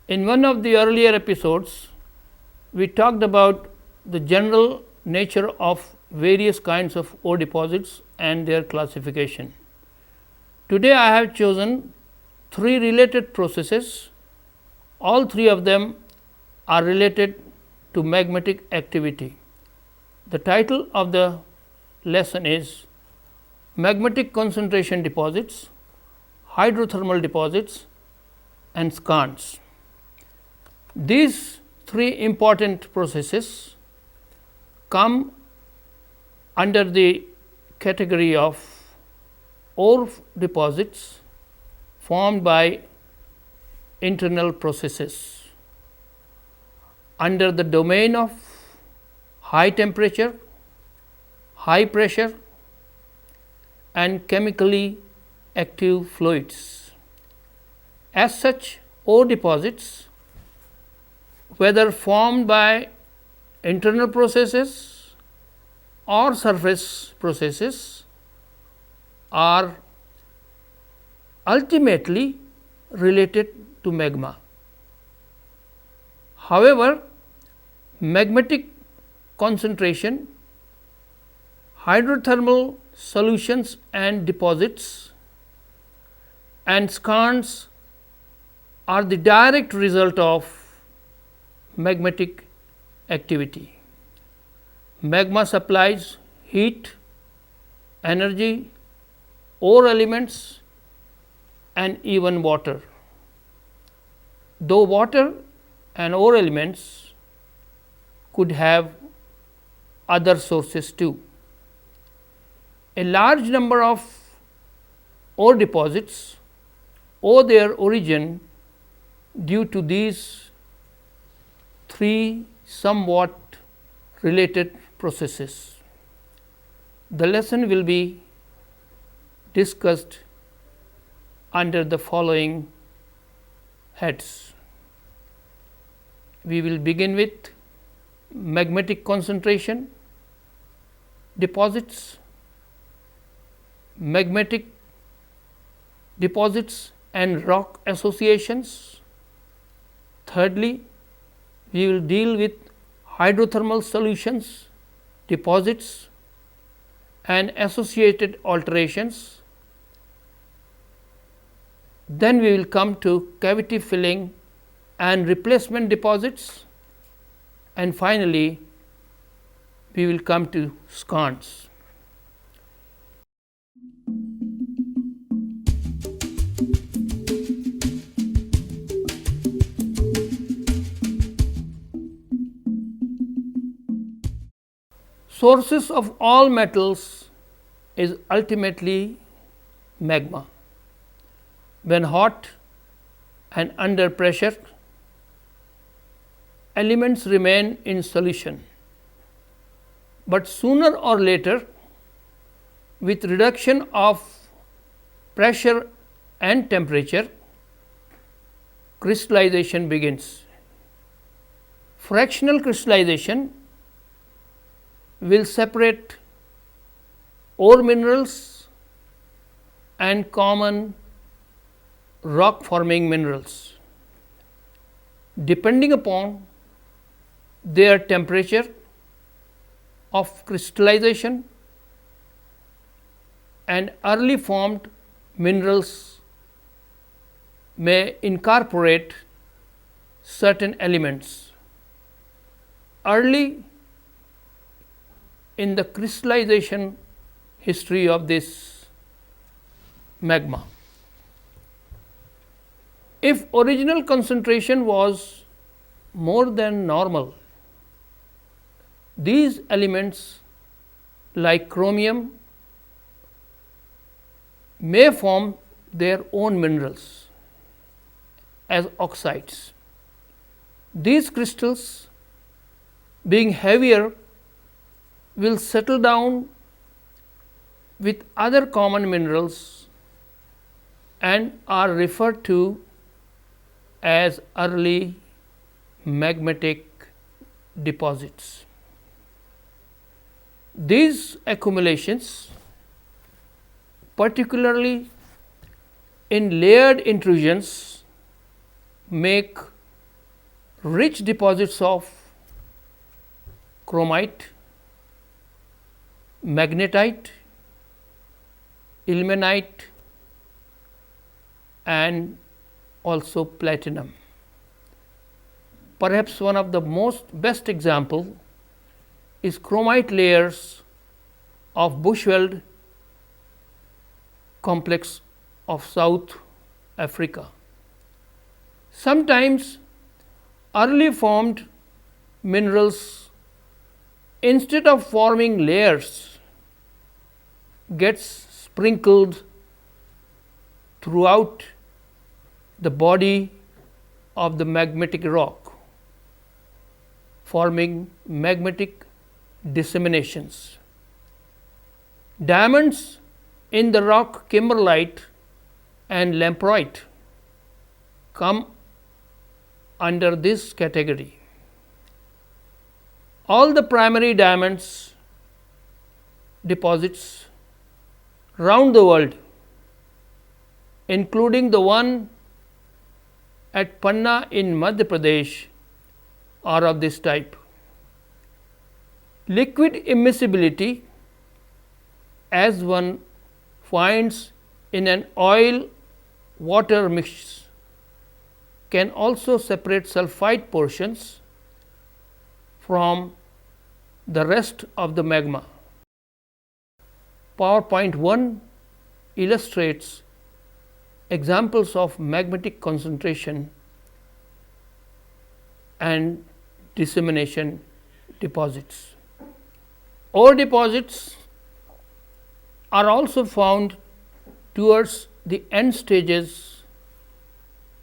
In one of the earlier episodes, we talked about the general nature of various kinds of ore deposits and their classification. Today, I have chosen 3 related processes. All 3 of them are related to magmatic activity. The title of the lesson is Magmatic concentration deposits, hydrothermal deposits and skarns. These 3 important processes come under the category of ore deposits formed by internal processes under the domain of high temperature, high pressure and chemically active fluids. As such, ore deposits, whether formed by internal processes or surface processes, are ultimately related to magma. However, magmatic concentration, hydrothermal solutions and deposits and skarns are the direct result of magmatic activity. Magma supplies heat, energy, ore elements and even water. Though water and ore elements could have other sources too. A large number of ore deposits owe their origin due to these 3 somewhat related processes. The lesson will be discussed under the following heads. We will begin with magmatic concentration deposits, magmatic deposits and rock associations. Thirdly, we will deal with hydrothermal solutions, deposits and associated alterations. Then we will come to cavity filling and replacement deposits, and finally, we will come to skarns. Sources of all metals is ultimately magma. When hot and under pressure, elements remain in solution, but sooner or later, with reduction of pressure and temperature, crystallization begins. Fractional crystallization will separate ore minerals and common rock forming minerals. Depending upon their temperature of crystallization and early formed minerals may incorporate certain elements. Early in the crystallization history of this magma, if original concentration was more than normal, these elements like chromium may form their own minerals as oxides. These crystals, being heavier, will settle down with other common minerals and are referred to as early magmatic deposits. These accumulations, particularly in layered intrusions, make rich deposits of chromite, magnetite, ilmenite and also platinum. Perhaps one of the best example is chromite layers of Bushveld complex of South Africa. Sometimes early formed minerals, instead of forming layers, gets sprinkled throughout the body of the magmatic rock, forming magmatic disseminations. Diamonds in the rock kimberlite and lamproite come under this category. All the primary diamonds deposits round the world, including the one at Panna in Madhya Pradesh, are of this type. Liquid immiscibility, as one finds in an oil water mix, can also separate sulphide portions from the rest of the magma. PowerPoint 1 illustrates examples of magmatic concentration and dissemination deposits. Ore deposits are also found towards the end stages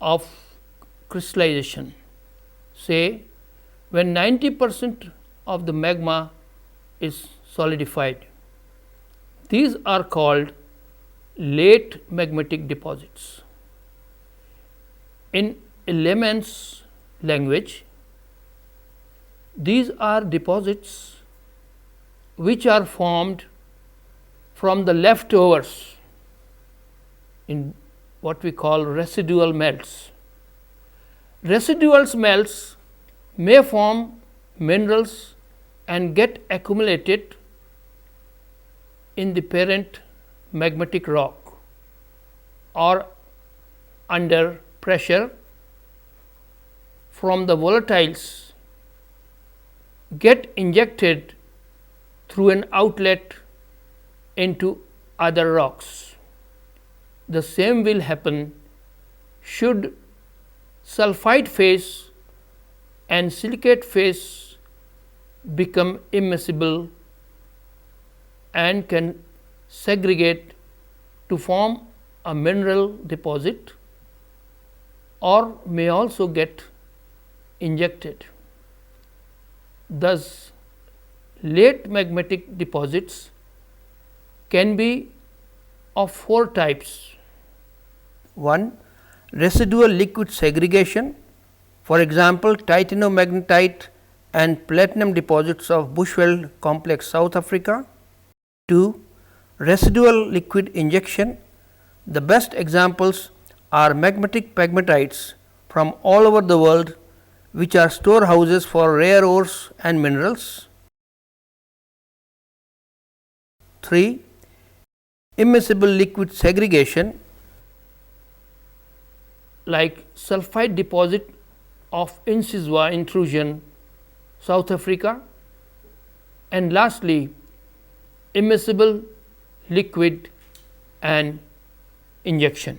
of crystallization, say when 90% of the magma is solidified. These are called late magmatic deposits. In a layman's language, these are deposits which are formed from the leftovers in what we call residual melts. Residual melts may form minerals and get accumulated in the parent magmatic rock, or under pressure from the volatiles get injected through an outlet into other rocks. The same will happen should sulphide phase and silicate phase become immiscible and can segregate to form a mineral deposit, or may also get injected. Thus, late magmatic deposits can be of four types. 1. Residual liquid segregation, for example, titanomagnetite and platinum deposits of Bushveld complex South Africa. 2. Residual liquid injection. The best examples are magmatic pegmatites from all over the world, which are storehouses for rare ores and minerals. 3. Immiscible liquid segregation, like sulphide deposit of Insizwa intrusion, South Africa. And lastly, immiscible liquid and injection.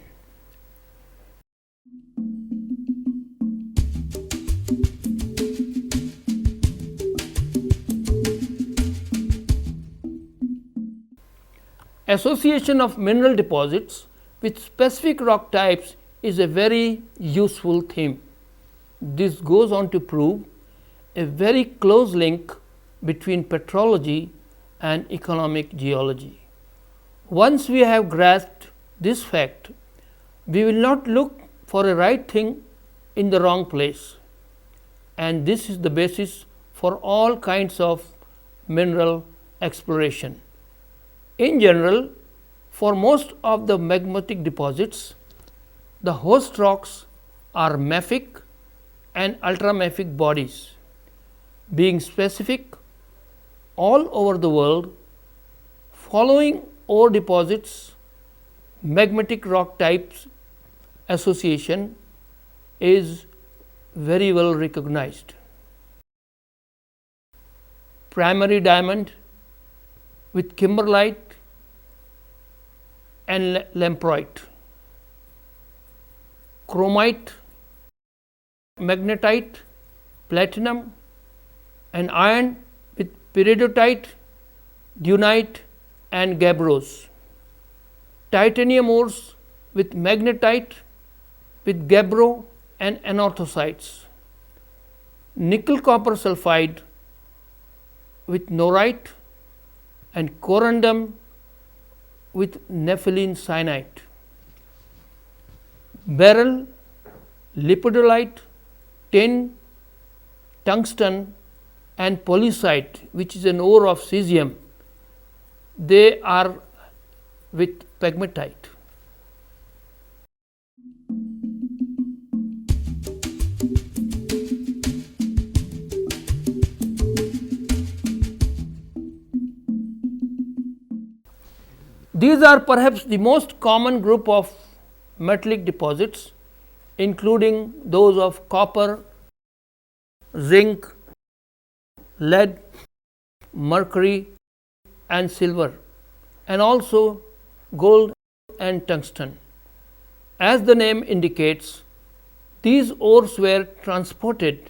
Association of mineral deposits with specific rock types is a very useful theme. This goes on to prove a very close link between petrology and economic geology. Once we have grasped this fact, we will not look for a right thing in the wrong place, and this is the basis for all kinds of mineral exploration. In general, for most of the magmatic deposits, the host rocks are mafic and ultramafic bodies, being specific all over the world. Following ore deposits, magmatic rock types association is very well recognized. Primary diamond with kimberlite and lamproite, chromite, magnetite, platinum and iron with peridotite, dunite and gabbros, titanium ores with magnetite, with gabbro and anorthosites, nickel copper sulphide with norite and corundum with nepheline cyanide, beryl, lepidolite, tin, tungsten and polysite, which is an ore of cesium. They are with pegmatite. These are perhaps the most common group of metallic deposits, including those of copper, zinc, lead, mercury and silver, and also gold and tungsten. As the name indicates, these ores were transported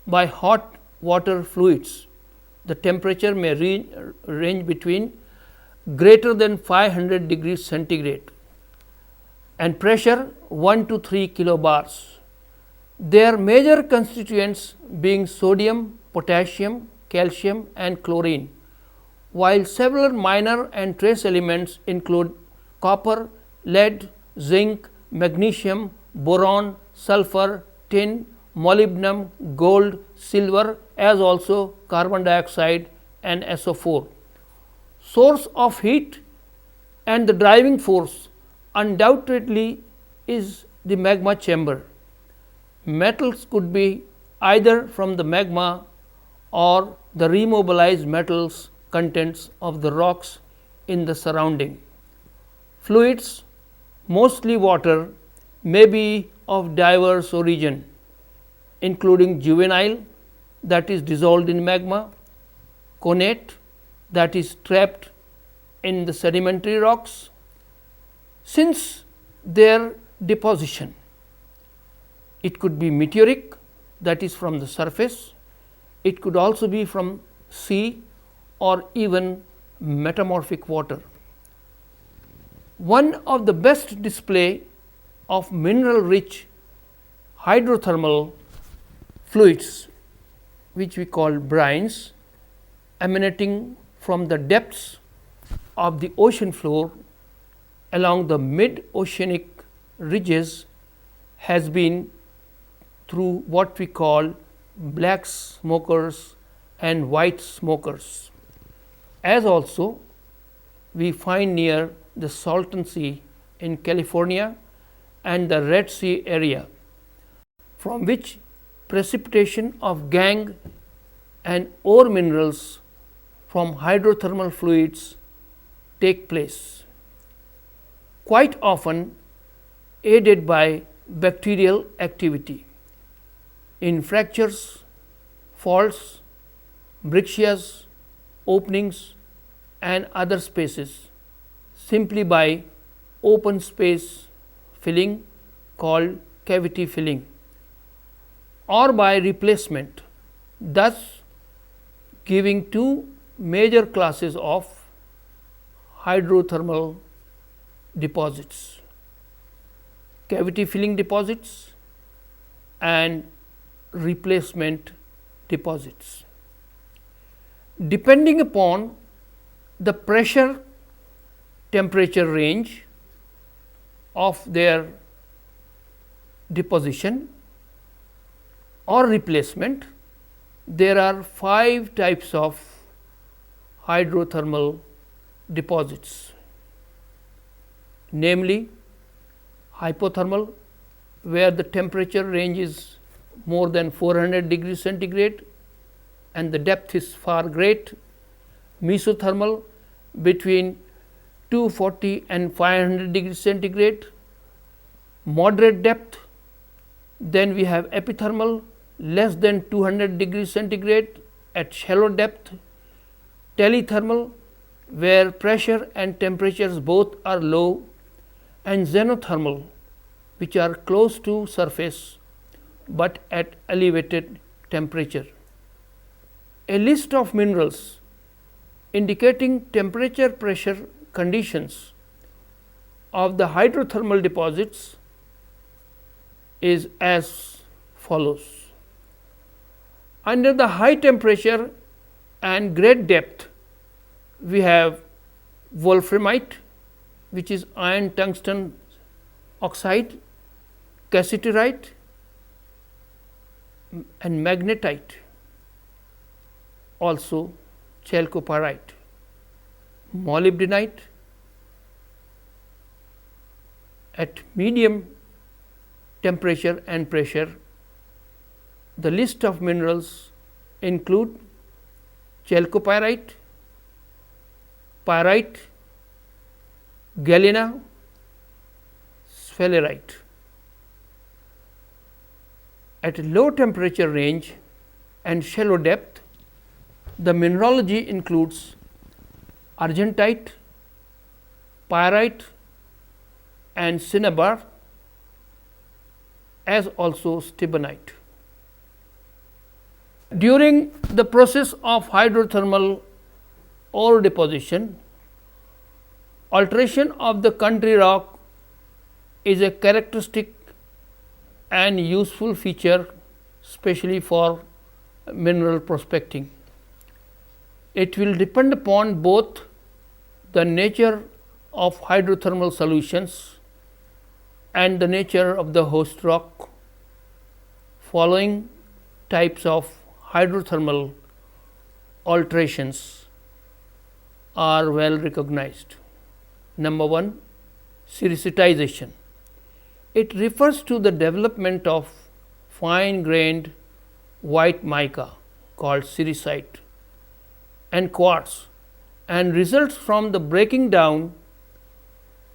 by hot water fluids. The temperature may range between greater than 500 degrees centigrade and pressure 1 to 3 kilobars. Their major constituents being sodium, potassium, calcium and chlorine, while several minor and trace elements include copper, lead, zinc, magnesium, boron, sulfur, tin, molybdenum, gold, silver, as also carbon dioxide and SO4. Source of heat and the driving force undoubtedly is the magma chamber. Metals could be either from the magma or the remobilized metals contents of the rocks in the surrounding. Fluids, mostly water, may be of diverse origin, including juvenile, that is dissolved in magma, connate, that is trapped in the sedimentary rocks. Since their deposition, it could be meteoric, that is from the surface, it could also be from sea or even metamorphic water. One of the best display of mineral rich hydrothermal fluids, which we call brines, emanating from the depths of the ocean floor along the mid-oceanic ridges, has been through what we call black smokers and white smokers, as also we find near the Salton Sea in California and the Red Sea area, from which precipitation of gangue and ore minerals from hydrothermal fluids take place, quite often aided by bacterial activity in fractures, faults, breccias, openings and other spaces, simply by open space filling called cavity filling, or by replacement, thus giving two major classes of hydrothermal deposits: cavity filling deposits and replacement deposits. Depending upon the pressure temperature range of their deposition or replacement, there are 5 types of hydrothermal deposits, namely hypothermal, where the temperature range is more than 400 degrees centigrade and the depth is far great. Mesothermal between 240 and 500 degrees centigrade, moderate depth. Then we have epithermal less than 200 degrees centigrade at shallow depth, telethermal where pressure and temperatures both are low, and xenothermal which are close to surface but at elevated temperature. A list of minerals indicating temperature pressure conditions of the hydrothermal deposits is as follows. Under the high temperature and great depth, we have wolframite, which is iron tungsten oxide, cassiterite and magnetite, also chalcopyrite, molybdenite. At medium temperature and pressure, the list of minerals include chalcopyrite, pyrite, galena, sphalerite. At a low temperature range and shallow depth, the mineralogy includes argentite, pyrite and cinnabar, as also stibnite. During the process of hydrothermal ore deposition, alteration of the country rock is a characteristic and useful feature, especially for mineral prospecting. It will depend upon both the nature of hydrothermal solutions and the nature of the host rock. Following types of hydrothermal alterations are well recognized. Number 1, sericitization. It refers to the development of fine grained white mica called sericite and quartz, and results from the breaking down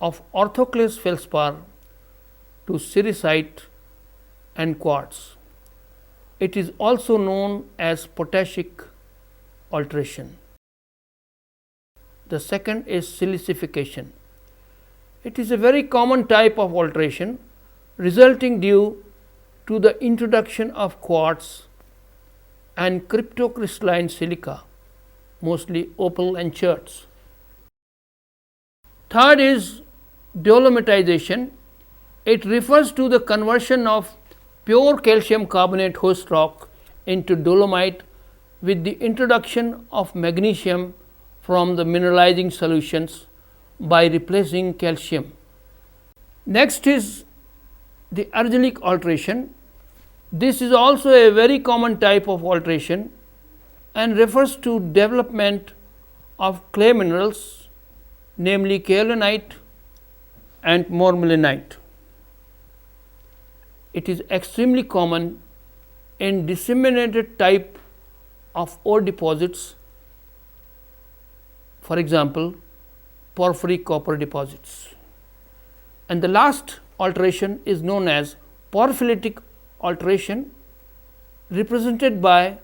of orthoclase feldspar to sericite and quartz. It is also known as potashic alteration. The second is silicification. It is a very common type of alteration resulting due to the introduction of quartz and cryptocrystalline silica, mostly opal and cherts. Third is dolomitization. It refers to the conversion of pure calcium carbonate host rock into dolomite with the introduction of magnesium from the mineralizing solutions by replacing calcium. Next is the argillic alteration. This is also a very common type of alteration and refers to development of clay minerals, namely kaolinite and mormellinite. It is extremely common in disseminated type of ore deposits, for example, porphyry copper deposits. And the last alteration is known as porphyritic alteration, represented by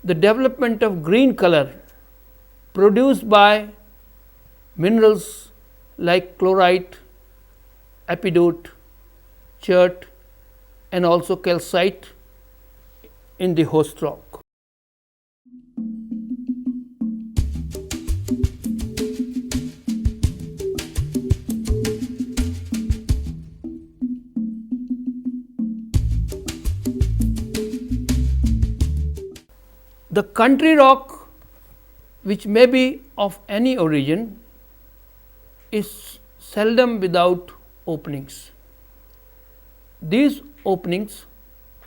the development of green color produced by minerals like chlorite, epidote, chert and also calcite in the host rock. The country rock, which may be of any origin, is seldom without openings. These openings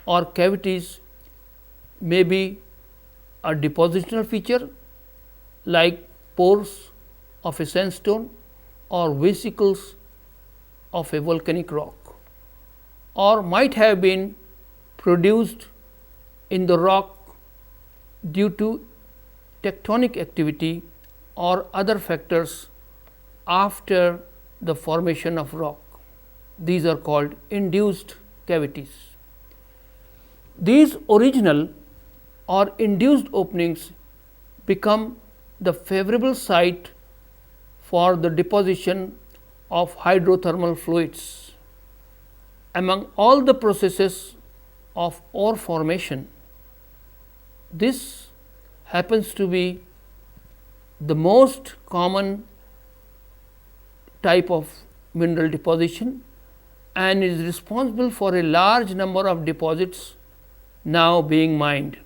or cavities may be a depositional feature like pores of a sandstone or vesicles of a volcanic rock, or might have been produced in the rock due to tectonic activity or other factors after the formation of rock. These are called induced cavities. These original or induced openings become the favorable site for the deposition of hydrothermal fluids. Among all the processes of ore formation, this happens to be the most common type of mineral deposition and is responsible for a large number of deposits now being mined.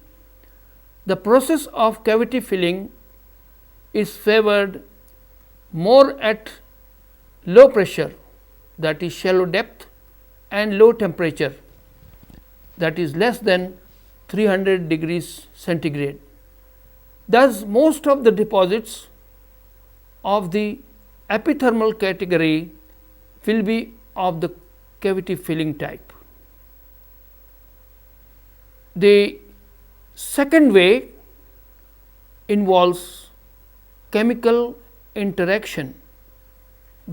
The process of cavity filling is favored more at low pressure, that is shallow depth, and low temperature, that is less than 300 degrees centigrade. Thus, most of the deposits of the epithermal category will be of the cavity filling type. The second way involves chemical interaction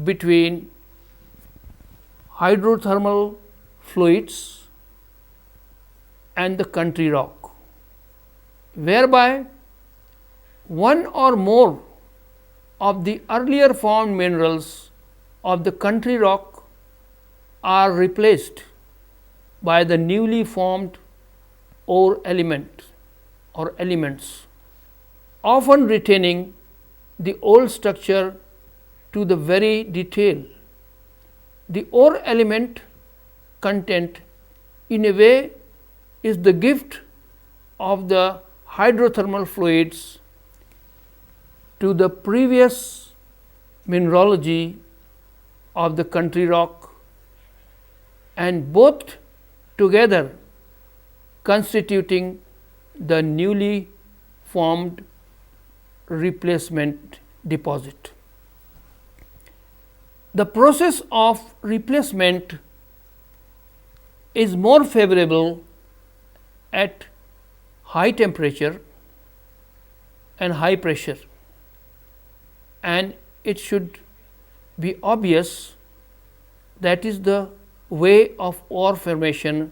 between hydrothermal fluids and the country rock, whereby one or more of the earlier formed minerals of the country rock are replaced by the newly formed ore element or elements, often retaining the old structure to the very detail. The ore element content in a way is the gift of the hydrothermal fluids to the previous mineralogy of the country rock, and both together constituting the newly formed replacement deposit. The process of replacement is more favorable at high temperature and high pressure, and it should be obvious that is the way of ore formation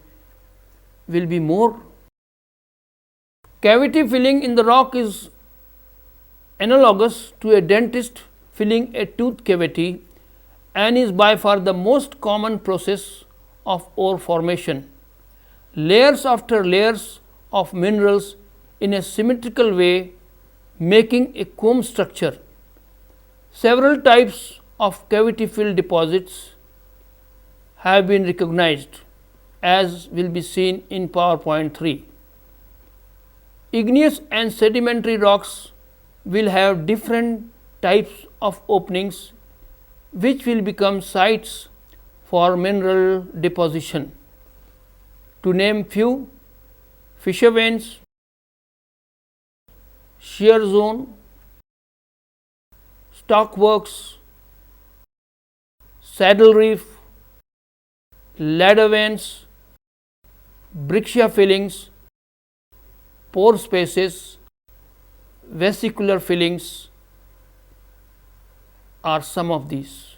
will be more. Cavity filling in the rock is analogous to a dentist filling a tooth cavity and is by far the most common process of ore formation. Layers after layers of minerals in a symmetrical way making a comb structure. Several types of cavity filled deposits have been recognized, as will be seen in PowerPoint 3. Igneous and sedimentary rocks will have different types of openings which will become sites for mineral deposition. To name few: fissure veins, shear zone, stockworks, saddle reef, ladder veins, breccia fillings, pore spaces, vesicular fillings are some of these.